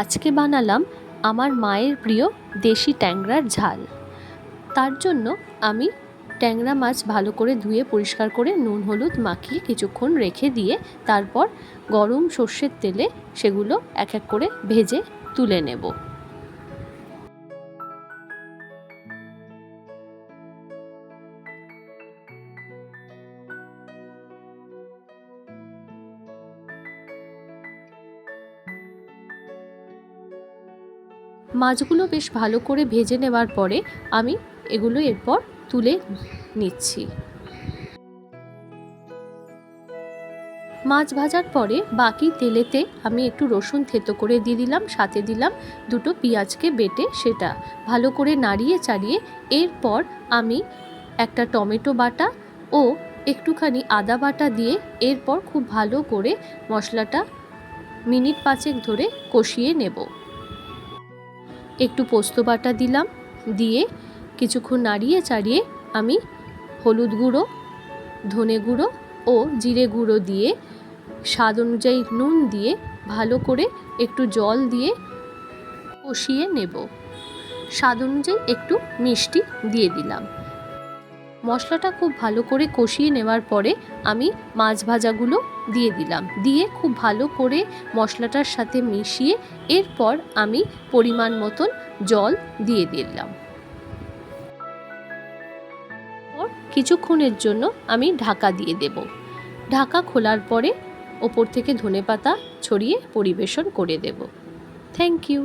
আজকে বানালাম আমার মায়ের প্রিয় দেশি ট্যাংরার ঝাল। তার জন্য আমি ট্যাংরা মাছ ভালো করে ধুয়ে পরিষ্কার করে নুন হলুদ মাখিয়ে কিছুক্ষণ রেখে দিয়ে তারপর গরম সর্ষের তেলে সেগুলো এক এক করে ভেজে তুলে নেব। মাছগুলো বেশ ভালো করে ভেজে নেওয়ার পরে আমি এগুলো এরপর তুলে নিচ্ছি। মাছ ভাজার পরে বাকি তেলেতে আমি একটু রসুন থেতো করে দিয়ে দিলাম, সাথে দিলাম দুটো পেঁয়াজকে বেটে, সেটা ভালো করে নাড়িয়ে চাড়িয়ে এরপর আমি একটা টমেটো বাটা ও একটুখানি আদা বাটা দিয়ে এরপর খুব ভালো করে মশলাটা মিনিট 5 ধরে কষিয়ে নেব। একটু পোস্ত বাটা দিলাম, দিয়ে কিছুক্ষণ নাড়িয়ে চাড়িয়ে আমি হলুদ গুঁড়ো, ধনে গুঁড়ো ও জিরে গুঁড়ো দিয়ে স্বাদ অনুযায়ী নুন দিয়ে ভালো করে একটু জল দিয়ে কষিয়ে নেব। স্বাদ অনুযায়ী একটু মিষ্টি দিয়ে দিলাম। মশলাটা খুব ভালো করে কষিয়ে নেওয়ার পরে আমি মাছ ভাজাগুলো দিয়ে দিলাম, দিয়ে খুব ভালো করে মশলাটার সাথে মিশিয়ে এরপর আমি পরিমাণ মতন জল দিয়ে দিলাম। কিছুক্ষণের জন্য আমি ঢাকা দিয়ে দেব। ঢাকা খোলার পরে ওপর থেকে ধনেপাতা ছড়িয়ে পরিবেশন করে দেব। Thank you.